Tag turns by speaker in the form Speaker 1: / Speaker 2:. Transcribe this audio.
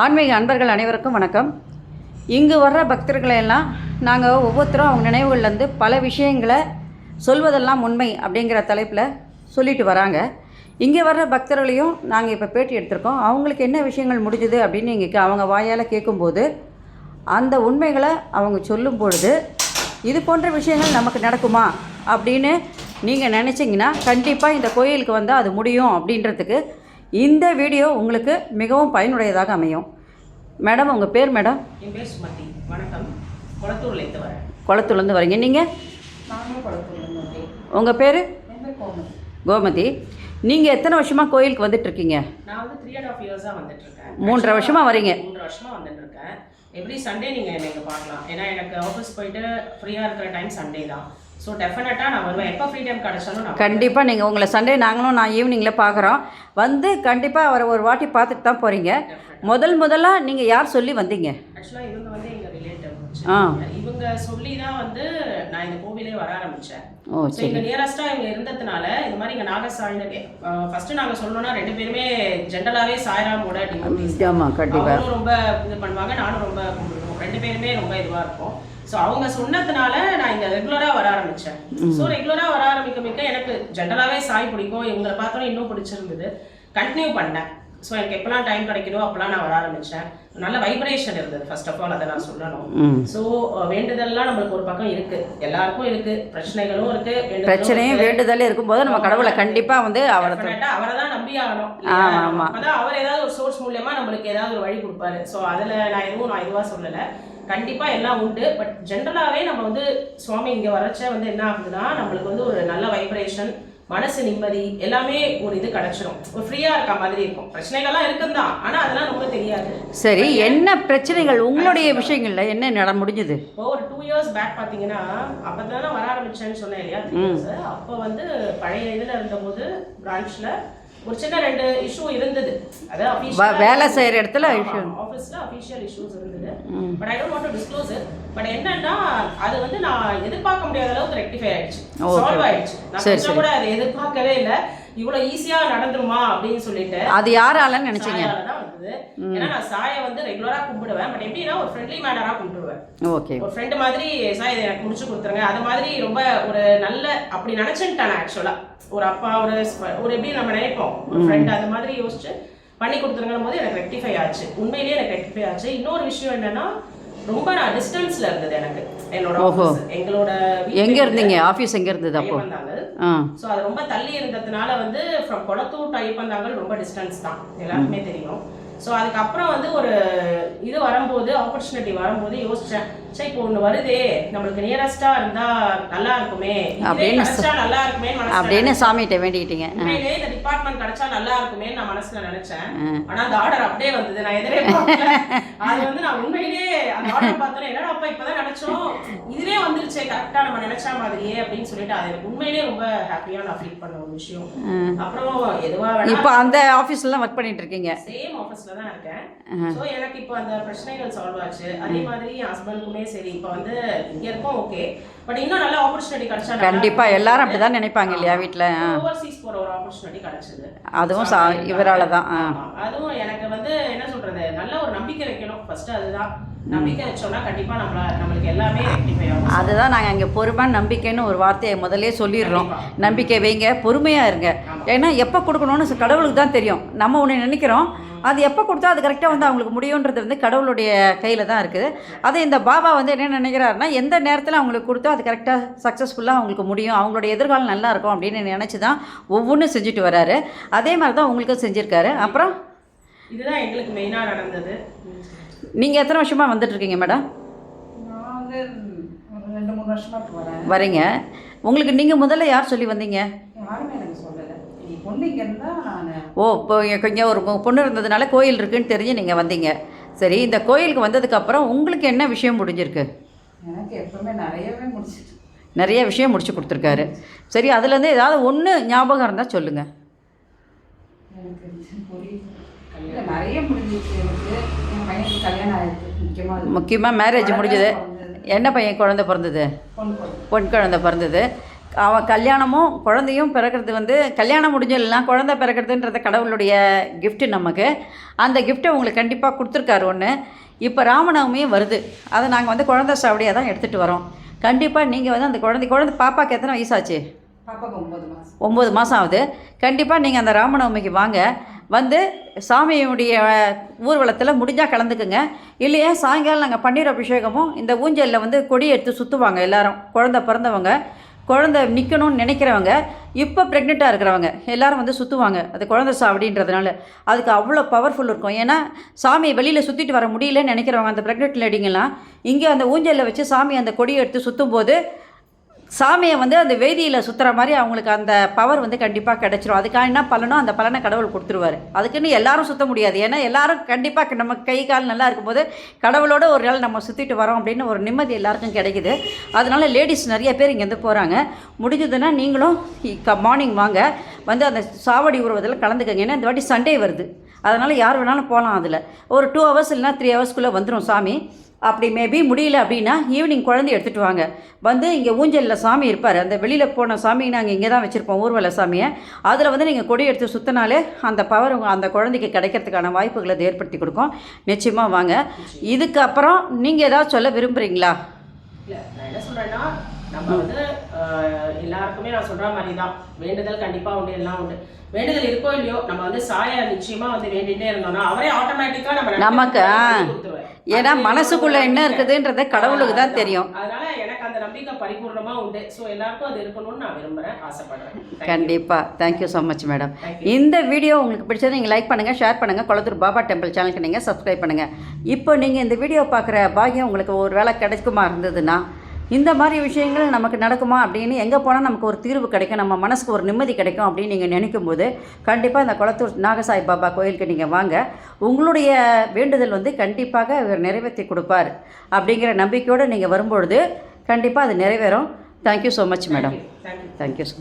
Speaker 1: ஆன்மீக அன்பர்கள் அனைவருக்கும் வணக்கம். இங்கு வர்ற பக்தர்களை எல்லாம் நாங்கள் ஒவ்வொருத்தரும் அவங்க நினைவுகள்லேருந்து பல விஷயங்களை சொல்வதெல்லாம் உண்மை அப்படிங்கிற தலைப்பில் சொல்லிட்டு வராங்க. இங்கே வர்ற பக்தர்களையும் நாங்கள் இப்போ பேட்டி எடுத்திருக்கோம். அவங்களுக்கு என்ன விஷயங்கள் முடிஞ்சுது அப்படின்னு இங்கே அவங்க வாயால் கேட்கும்போது அந்த உண்மைகளை அவங்க சொல்லும் பொழுது இது போன்ற விஷயங்கள் நமக்கு நடக்குமா அப்படின்னு நீங்கள் நினச்சிங்கன்னா கண்டிப்பாக இந்த கோயிலுக்கு வந்தால் அது முடியும் அப்படின்றதுக்கு இந்த வீடியோ உங்களுக்கு மிகவும் பயனுடையதாக அமையும். மேடம், உங்கள் பேர்? மேடம்,
Speaker 2: என் பேர் சுமதி. வணக்கம். குளத்தூர்லேருந்து வரேன்.
Speaker 1: குளத்தூர்லேருந்து வரீங்க. நீங்கள்?
Speaker 2: நானும் குளத்தூர்லேருந்து.
Speaker 1: உங்கள் பேர்?
Speaker 2: கோமதி.
Speaker 1: கோமதி. நீங்கள் எத்தனை வருஷமாக கோயிலுக்கு வந்துட்டுருக்கீங்க?
Speaker 2: நான் வந்து 3.5 இயர்ஸாக வந்துட்டுருக்கேன்.
Speaker 1: 3.5 வருஷமாக வரீங்க?
Speaker 2: 3 வருஷமாக வந்துட்டுருக்கேன். எவ்ரி சண்டே நீங்கள் என்னை பார்க்கலாம். ஏன்னா எனக்கு ஆஃபீஸ் போயிட்டு ஃப்ரீயாக இருக்கிற டைம் சண்டே தான். ஸோ டெஃபினட்டாக நான் வருவேன். எப்போ ஃப்ரீ டைம் கிடச்சாலும் நான்
Speaker 1: கண்டிப்பாக நீங்கள் உங்களை சண்டே நான் ஈவினிங்கில் பார்க்குறோம். வந்து கண்டிப்பாக அவரை ஒரு வாட்டி பார்த்துட்டு தான் போகிறீங்க. முதலாக நீங்கள் யார் சொல்லி வந்தீங்க?
Speaker 2: ஆக்சுவலாக இவங்க வந்து எங்கள் ரிலேட்டிவ். இவங்க சொல்லி தான் வந்து நான் இந்த கோவிலே வர ஆரம்பித்தேன். ஸோ இங்கே நியரஸ்ட்டாக இவங்க இருந்ததுனால இந்த மாதிரி இங்கே நாகசாயினே ஃபஸ்ட்டு நாங்கள் சொல்லணும்னா 2 பேருமே ஜென்ரலாகவே சாய்ராமோட டிவோட்டிஸ்.
Speaker 1: ஆமாம், கண்டிப்பாக
Speaker 2: ரொம்ப இது பண்ணுவாங்க, நானும் ரொம்ப கும்பிடுவோம். 2 பேருமே ரொம்ப இதுவாக இருக்கும். ஸோ அவங்க சொன்னதுனால நான் இங்கே ரெகுலராக வர ஆரம்பித்தேன். ஸோ ரெகுலராக வர ஆரம்பிக்க எனக்கு ஜென்ரலாகவே சாய் பிடிக்கும். இவங்களை பார்த்தோன்னே இன்னும் பிடிச்சிருந்தது. கண்டினியூ பண்ணேன். ஸோ எனக்கு எப்போலாம் டைம் கிடைக்குதோ அப்போலாம் நான் வர ஆரம்பித்தேன். நல்ல வைப்ரேஷன் இருந்தது. ஃபர்ஸ்ட் ஆஃப் ஆல் அதை நான் சொல்லணும். ஸோ வேண்டுதல்லாம் நம்மளுக்கு ஒரு பக்கம் இருக்குது, எல்லாருக்கும் இருக்குது, பிரச்சனைகளும் இருக்குது.
Speaker 1: பிரச்சனையும் வேண்டுதலே இருக்கும்போது நம்ம கடவுளை கண்டிப்பாக வந்து அவரை
Speaker 2: தான் நம்பி ஆகணும். அதான் அவர் ஏதாவது ஒரு சோர்ஸ் மூலியமாக நம்மளுக்கு ஏதாவது ஒரு வழி கொடுப்பாரு. ஸோ அதில் நான் இதுவாக சொல்லலை. கண்டிப்பாக எல்லாம் உண்டு. பட் ஜென்ரலாகவே நம்ம வந்து சுவாமி இங்கே வரச்ச வந்து என்ன ஆகுதுன்னா நம்மளுக்கு வந்து ஒரு நல்ல வைப்ரேஷன், மனசு நிம்மதி, எல்லாமே ஒரு இது கிடைச்சிடும். ஒரு ஃப்ரீயாக இருக்க மாதிரி இருக்கும். பிரச்சனைகள்லாம் இருக்குன்னு தான், ஆனால் அதெல்லாம் ரொம்ப தெரியாது.
Speaker 1: சரி, என்ன பிரச்சனைகள் உங்களுடைய விஷயங்கள்ல என்ன நட முடிஞ்சது?
Speaker 2: இப்போ ஒரு 2 இயர்ஸ் பேக் பார்த்தீங்கன்னா அப்போ தானே வர ஆரம்பிச்சேன்னு சொன்னேன் இல்லையா? அப்போ வந்து பழைய இதில் இருந்தபோது பிரான்ச்சில் ஒரு சின்ன 2 இஷ்யூ இருந்தது. அதாவது
Speaker 1: வேலை செய்கிற இடத்துல
Speaker 2: ஆஃபீஸில் அஃபிஷியல் இஷ்யூஸ் இருந்தது. But I don't want to disclose it. But என்னன்னா அது வந்து நான் எதிர்பார்க்க முடியாத அளவுக்கு ரெக்டிஃபை ஆயிடுச்சு, சால்வ் ஆயிடுச்சு. நான் கொஞ்சம் கூட அதை எதிர்பார்க்கவே இல்லை, இவ்வளோ ஈஸியாக நடந்துருமா அப்படின்னு சொல்லிட்டு.
Speaker 1: அது யாராலன்னு நினைச்சீங்க?
Speaker 2: ஏன்னா நான் சாயை வந்து ரெகுலராக கும்பிடுவேன். பட் எப்படின்னா ஒரு ஃப்ரெண்ட்லி மேனராக கும்பிடுவேன்.
Speaker 1: ஓகே,
Speaker 2: ஒரு ஃப்ரெண்டு மாதிரி சாய் இதை எனக்கு முடிச்சு கொடுத்துருங்க, அது மாதிரி ரொம்ப ஒரு நல்ல அப்படி நினச்சின்ட்டானே. ஆக்சுவலாக ஒரு அப்பா ஒரு எப்படி நம்ம நினைப்போம், ஒரு ஃப்ரெண்ட் அந்த மாதிரி யோசிச்சு பண்ணி கொடுத்துருங்கும் போது எனக்கு ரெக்டிஃபை ஆச்சு. உண்மையிலேயே எனக்கு ரெக்டிஃபை ஆச்சு. இன்னொரு விஷயம் என்னன்னா ரொம்ப நான் டிஸ்டன்ஸ்ல இருந்தது. எனக்கு என்னோட எங்களோட
Speaker 1: எங்க இருந்தீங்க? ஆபீஸ் எங்க இருந்தது அப்போ?
Speaker 2: சோ அது ரொம்ப தள்ளி இருந்ததுனால வந்து ஃப்ரம் கொளத்தூர் டு ஐயப்பந்தாங்கல் ரொம்ப டிஸ்டன்ஸ் தான், எல்லாருக்குமே தெரியும். ஸோ அதுக்கப்புறம் வந்து ஒரு இது வரும்போது, ஆப்பர்ச்சுனிட்டி வரும்போது யோசிச்சேன், சரி இப்போ ஒன்று வருதே நம்மளுக்கு நியரஸ்டாக இருந்தால் நல்லா இருக்குமே அப்படின்னு நல்லா இருக்குமே
Speaker 1: அப்படின்னு சாமிகிட்ட வேண்டிக்கிட்டீங்க.
Speaker 2: உண்மையிலேயே இந்த டிபார்ட்மெண்ட் கிடைச்சா நல்லா இருக்குமே நான் மனசுல நினைச்சேன். ஆனால் அந்த ஆர்டர் அப்படியே வந்தது. நான் எதிரே அது வந்து நான் உண்மையிலேயே அந்த ஆர்டர் பார்த்தோன்னே என்னடா அப்பா இப்போதான் நினைச்சோம், இதுவே வந்துருச்சே கரெக்டாக நம்ம நினைச்ச மாதிரியே அப்படின்னு சொல்லிட்டு அது எனக்கு உண்மையிலேயே ரொம்ப ஹாப்பியாக நான் ஃபீல் பண்ண ஒரு விஷயம். அப்புறம் எதுவாக
Speaker 1: இப்போ அந்த ஆஃபீஸ்லாம் ஒர்க் பண்ணிட்டு இருக்கீங்க?
Speaker 2: சேம் ஆஃபீஸ்ல தான் இருக்கேன். ஸோ எனக்கு இப்போ அந்த பிரச்சனைகள் சால்வ் ஆச்சு. அதே மாதிரி என் ஹஸ்பண்டுக்குமே சரி இப்போ வந்து இங்கே இருக்கோம் ஓகே, பட் இன்னும் நல்ல ஆப்பர்ச்சுனிட்டி கிடைச்சா
Speaker 1: கண்டிப்பா எல்லாரும் அப்படிதான் நினைப்பாங்க இல்லையா? வீட்டில்
Speaker 2: ஓவர்சீஸ் போகிற ஒரு ஆப்பர்ச்சுனிட்டி கிடைச்சது.
Speaker 1: அதுவும் இவரால தான்.
Speaker 2: அதுவும் எனக்கு வந்து என்ன சொல்றது, நல்ல ஒரு நம்பிக்கை வைக்கணும் ஃபர்ஸ்ட். அதுதான் நம்பிக்கை வச்சோம்னா கண்டிப்பா நம்மளுக்கு எல்லாமே ரெக்டிஃபை ஆகும்.
Speaker 1: அதுதான் நாங்கள் அங்கே பொறுப்பான நம்பிக்கைன்னு ஒரு வார்த்தையை முதலே சொல்லிடுறோம். நம்பிக்கை வைங்க, பொறுமையாக இருங்க. ஏன்னா எப்போ கொடுக்கணும்னு கடவுளுக்கு தான் தெரியும். நம்ம ஒன்று நினைக்கிறோம், அது எப்போ கொடுத்தா அது கரெக்டாக வந்து அவங்களுக்கு முடியுன்றது வந்து கடவுளுடைய கையில் தான் இருக்குது. அதை இந்த பாபா வந்து என்ன நினைக்கிறாருன்னா எந்த நேரத்தில் அவங்களுக்கு கொடுத்தா அது கரெக்டாக சக்ஸஸ்ஃபுல்லாக அவங்களுக்கு முடியும், அவங்களுடைய எதிர்காலம் நல்லா இருக்கும் அப்படின்னு நினச்சி தான் ஒவ்வொன்றும் செஞ்சுட்டு வராரு. அதே மாதிரி தான் உங்களுக்கும் செஞ்சுருக்காரு. அப்புறம்
Speaker 2: இதுதான் எங்களுக்கு மெயினாக நடந்தது.
Speaker 1: நீங்கள் எத்தனை வருஷமாக வந்துட்டுருக்கீங்க மேடம்?
Speaker 2: நான் வந்து 2-3 வருஷமாக
Speaker 1: வரீங்க. உங்களுக்கு நீங்கள் முதல்ல யார் சொல்லி வந்தீங்க?
Speaker 2: யாருமே எனக்கு சொல்லலை. பொண்ணு இங்கே இருந்தால் நான்
Speaker 1: இப்போ கொஞ்சம் ஒரு பொண்ணு இருந்ததுனால கோயில் இருக்குதுன்னு தெரிஞ்சு நீங்கள் வந்தீங்க. சரி, இந்த கோயிலுக்கு வந்ததுக்கப்புறம் உங்களுக்கு என்ன விஷயம் முடிஞ்சிருக்கு?
Speaker 2: எனக்கு எப்பவுமே
Speaker 1: நிறைய விஷயம் முடிச்சு கொடுத்துருக்காரு. சரி, அதுலேருந்து ஏதாவது ஒன்று ஞாபகம் இருந்தால் சொல்லுங்கள்.
Speaker 2: நிறைய முடிஞ்சிச்சு. எனக்கு என் பையனுக்கு கல்யாணம் ஆயிடுச்சு. முக்கியமாக
Speaker 1: மேரேஜ் முடிஞ்சது. என்ன பையன் குழந்தை பிறந்தது? பொன் குழந்தை பிறந்தது. அவன் கல்யாணமும் குழந்தையும் பிறக்கிறது வந்து கல்யாணம் முடிஞ்சிடலாம், குழந்தை பிறக்கிறதுன்றது கடவுளுடைய கிஃப்ட்டு நமக்கு. அந்த கிஃப்ட்டை உங்களுக்கு கண்டிப்பாக கொடுத்துருக்காரு ஒன்று. இப்போ ராமநவமியும் வருது, அதை நாங்கள் வந்து குழந்தை சாவடியாக தான் எடுத்துகிட்டு வரோம். கண்டிப்பாக நீங்கள் வந்து அந்த குழந்தை பாப்பாவுக்கு எத்தனை வயசாச்சு?
Speaker 3: பாப்பாவுக்கு 9 மாதம்.
Speaker 1: 9 மாதம் ஆகுது. கண்டிப்பாக நீங்கள் அந்த ராமநவமிக்கு வாங்க, வந்து சாமியுடைய ஊர்வலத்தில் முடிஞ்சால் கலந்துக்குங்க. இல்லையா சாயங்காலம் நாங்கள் பன்னீர் அபிஷேகமும் இந்த ஊஞ்சலில் வந்து கொடி எடுத்து சுற்றுவாங்க எல்லாரும். குழந்தை பிறந்தவங்க, குழந்தை நிற்கணும்னு நினைக்கிறவங்க, இப்போ ப்ரெக்னெண்ட்டாக இருக்கிறவங்க எல்லோரும் வந்து சுற்றுவாங்க. அது குழந்தை சாவடின்றதுனால அதுக்கு அவ்வளோ பவர்ஃபுல் இருக்கும். ஏன்னா சாமியை வெளியில் சுற்றிட்டு வர முடியலன்னு நினைக்கிறவங்க, அந்த ப்ரெக்னென்ட் லேடிங்கெல்லாம் இங்கே அந்த ஊஞ்சலில் வச்சு சாமி அந்த கொடியை எடுத்து சுற்றும் போது சாமியை வந்து அந்த வேதியில் சுற்றுற மாதிரி அவங்களுக்கு அந்த பவர் வந்து கண்டிப்பாக கிடச்சிரும். அதுக்காக என்ன பலனோ அந்த பலனை கடவுள் கொடுத்துருவார். அதுக்குன்னு எல்லாரும் சுற்ற முடியாது. ஏன்னா எல்லாரும் கண்டிப்பாக நம்ம கை கால் நல்லா இருக்கும்போது கடவுளோட ஒரு நாள் நம்ம சுற்றிட்டு வரோம் அப்படின்னு ஒரு நிம்மதி எல்லாருக்கும் கிடைக்குது. அதனால லேடிஸ் நிறைய பேர் இங்கேருந்து போகிறாங்க. முடிஞ்சதுன்னா நீங்களும் மார்னிங் வாங்க, வந்து அந்த சாவடி உருவத்தில் கலந்துக்கங்க. ஏன்னா இந்த வாட்டி சண்டே வருது, அதனால் யார் வேணாலும் போகலாம். அதில் ஒரு 2 ஹவர்ஸ் இல்லைனா 3 ஹவர்ஸ்க்குள்ளே வந்துடும் சாமி. அப்படி மேபி முடியல அப்படின்னா ஈவினிங் குழந்தை எடுத்துகிட்டு வாங்க. வந்து இங்கே ஊஞ்சலில் சாமி இருப்பார். அந்த வெளியில் போன சாமி நாங்கள் இங்கே தான் வச்சுருப்போம், ஊர்வல சாமியை. அதில் வந்து நீங்கள் கொடி எடுத்து சுற்றினாலே அந்த பவர் அந்த குழந்தைக்கு கிடைக்கிறதுக்கான வாய்ப்புகளை அது ஏற்படுத்தி கொடுக்கும். நிச்சயமாக வாங்க. இதுக்கப்புறம் நீங்கள் ஏதாவது சொல்ல விரும்புகிறீங்களா?
Speaker 2: இல்லை, நான் என்ன சொல்கிறேன்னா, நம்ம வந்து எல்லாருக்குமே நான் சொல்கிற மாதிரி தான், வேண்டுதல் கண்டிப்பாக உண்டு, எல்லாம் உண்டு. வேண்டுதல் இருக்கோ இல்லையோ, நம்ம வந்து சாய நிச்சயமா வந்து வேண்டிகிட்டே இருந்தோம்னா அவரே ஆட்டோமேட்டிக்காக நமக்கு
Speaker 1: ஏன்னா மனசுக்குள்ள என்ன இருக்குதுன்றத கடவுளுக்கு தான் தெரியும்.
Speaker 2: அதனால எனக்கு அந்த நம்பிக்கை பரிபூர்ணமா உண்டு. ஸோ எல்லாருக்கும் அது இருக்கணும்னு நான் விரும்புகிறேன், ஆசைப்படுறேன்.
Speaker 1: கண்டிப்பாக. Thank you so much madam. இந்த வீடியோ உங்களுக்கு பிடிச்சது நீங்கள் லைக் பண்ணுங்கள், ஷேர் பண்ணுங்கள். கொளத்தூர் பாபா டெம்பிள் சேனலுக்கு நீங்கள் சப்ஸ்கிரைப் பண்ணுங்கள். இப்போ நீங்கள் இந்த வீடியோ பார்க்குற பாக்கியம் உங்களுக்கு ஒரு வேளை கிடைக்குமா இருந்ததுன்னா, இந்த மாதிரி விஷயங்கள் நமக்கு நடக்குமா அப்படின்னு எங்கே போனால் நமக்கு ஒரு தீர்வு கிடைக்கும், நம்ம மனசுக்கு ஒரு நிம்மதி கிடைக்கும் அப்படின்னு நீங்கள் நினைக்கும் போது கண்டிப்பாக இந்த கொளத்தூர் நாகசாய் பாபா கோயிலுக்கு நீங்கள் வாங்க. உங்களுடைய வேண்டுதல் வந்து கண்டிப்பாக இவர் நிறைவேற்றி கொடுப்பார் அப்படிங்கிற நம்பிக்கையோடு நீங்கள் வரும்பொழுது கண்டிப்பாக அது நிறைவேறும். Thank you so much madam. Thank you so much.